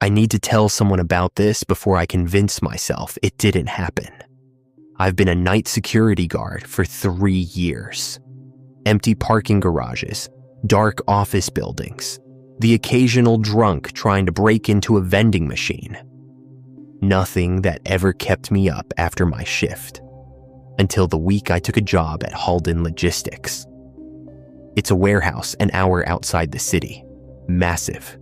I need to tell someone about this before I convince myself it didn't happen. I've been a night security guard for 3 years. Empty parking garages, dark office buildings, the occasional drunk trying to break into a vending machine. Nothing that ever kept me up after my shift, until the week I took a job at Halden Logistics. It's a warehouse an hour outside the city, massive,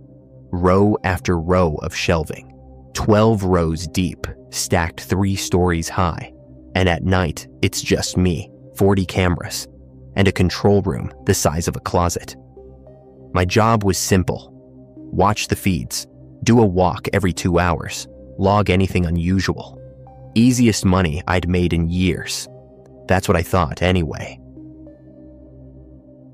row after row of shelving, 12 rows deep, stacked 3 stories high, and at night it's just me, 40 cameras, and a control room the size of a closet. My job was simple: watch the feeds, do a walk every 2 hours, log anything unusual. Easiest money I'd made in years. That's what I thought anyway.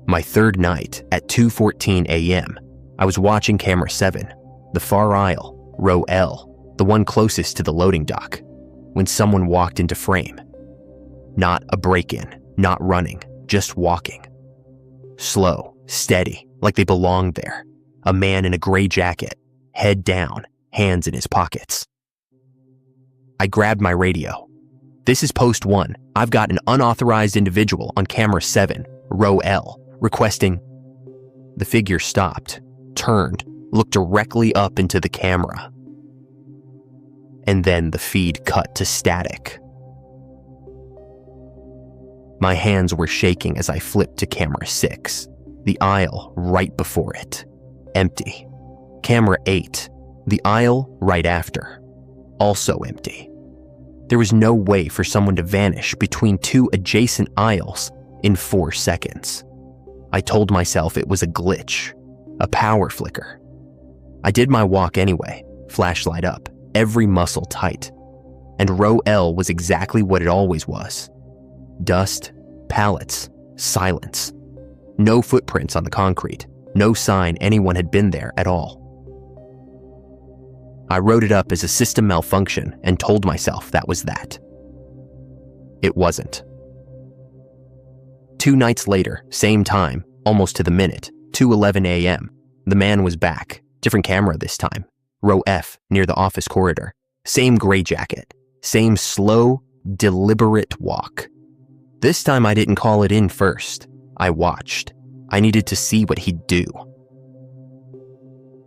My third night at 2:14 a.m., I was watching camera 7, the far aisle, row L, the one closest to the loading dock, when someone walked into frame. Not a break-in, not running, just walking. Slow, steady, like they belonged there. A man in a gray jacket, head down, hands in his pockets. I grabbed my radio. "This is post 1. I've got an unauthorized individual on camera 7, row L, requesting..." The figure stopped, turned, looked directly up into the camera. And then the feed cut to static. My hands were shaking as I flipped to camera 6, the aisle right before it, empty. Camera 8, the aisle right after, also empty. There was no way for someone to vanish between 2 adjacent aisles in 4 seconds. I told myself it was a glitch, a power flicker. I did my walk anyway, flashlight up, every muscle tight. And row L was exactly what it always was. Dust, pallets, silence. No footprints on the concrete, no sign anyone had been there at all. I wrote it up as a system malfunction and told myself that was that. It wasn't. 2 nights later, same time, almost to the minute, 2:11 a.m., the man was back, different camera this time, row F near the office corridor, same gray jacket, same slow, deliberate walk. This time I didn't call it in first. I watched. I needed to see what he'd do.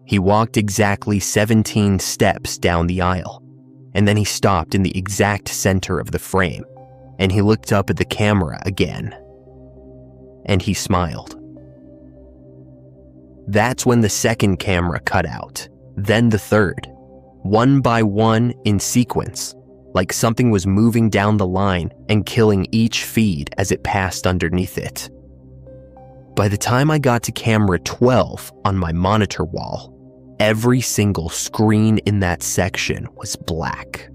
He walked exactly 17 steps down the aisle, and then he stopped in the exact center of the frame, and he looked up at the camera again. And he smiled. That's when the second camera cut out, then the third, one by one in sequence, like something was moving down the line and killing each feed as it passed underneath it. By the time I got to camera 12 on my monitor wall, every single screen in that section was black.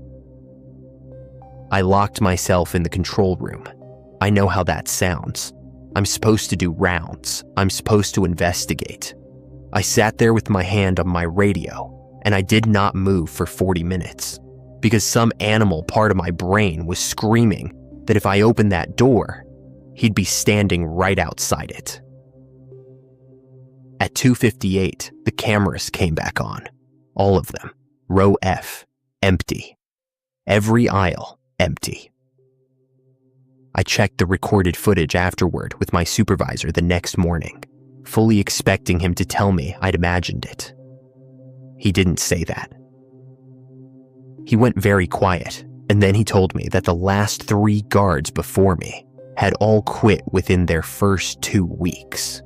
I locked myself in the control room. I know how that sounds. I'm supposed to do rounds. I'm supposed to investigate. I sat there with my hand on my radio, and I did not move for 40 minutes, because some animal part of my brain was screaming that if I opened that door, he'd be standing right outside it. At 2:58, the cameras came back on. All of them. Row F, empty. Every aisle, empty. I checked the recorded footage afterward with my supervisor the next morning, fully expecting him to tell me I'd imagined it. He didn't say that. He went very quiet, and then he told me that the last 3 guards before me had all quit within their first 2 weeks.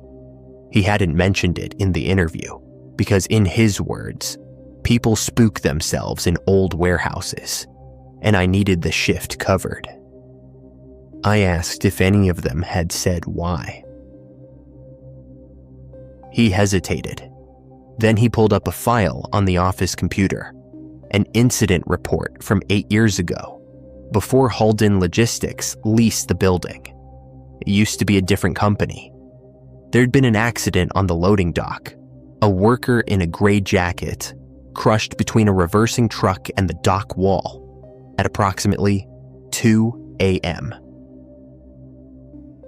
He hadn't mentioned it in the interview because, in his words, people spook themselves in old warehouses, and I needed the shift covered. I asked if any of them had said why. He hesitated. Then he pulled up a file on the office computer, an incident report from 8 years ago, before Halden Logistics leased the building. It used to be a different company. There'd been an accident on the loading dock. A worker in a gray jacket crushed between a reversing truck and the dock wall at approximately 2 a.m.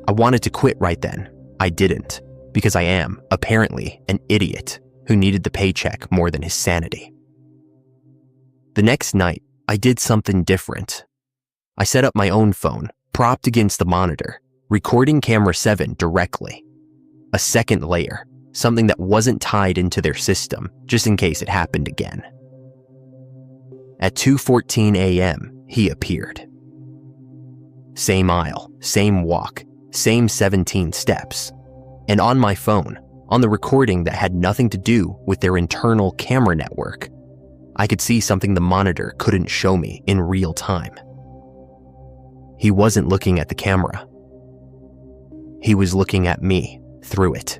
I wanted to quit right then. I didn't, because I am, apparently, an idiot who needed the paycheck more than his sanity. The next night, I did something different. I set up my own phone, propped against the monitor, recording camera 7 directly. A second layer, something that wasn't tied into their system, just in case it happened again. At 2:14 a.m., he appeared. Same aisle, same walk, same 17 steps. And on my phone, on the recording that had nothing to do with their internal camera network, I could see something the monitor couldn't show me in real time. He wasn't looking at the camera. He was looking at me through it,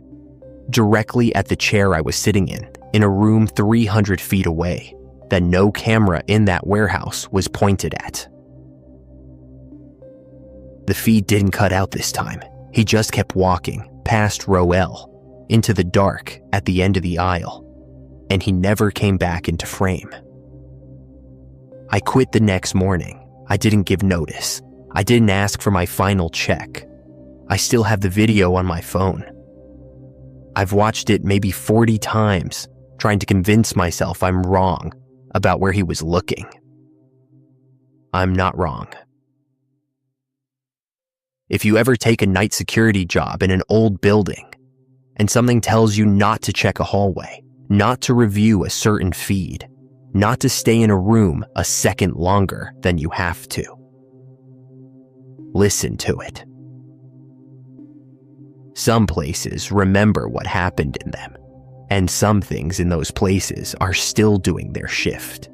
directly at the chair I was sitting in a room 300 feet away that no camera in that warehouse was pointed at. The feed didn't cut out this time. He just kept walking past row L into the dark at the end of the aisle, and he never came back into frame. I quit the next morning. I didn't give notice. I didn't ask for my final check. I still have the video on my phone. I've watched it maybe 40 times, trying to convince myself I'm wrong about where he was looking. I'm not wrong. If you ever take a night security job in an old building, and something tells you not to check a hallway, not to review a certain feed, not to stay in a room a second longer than you have to, listen to it. Some places remember what happened in them, and some things in those places are still doing their shift.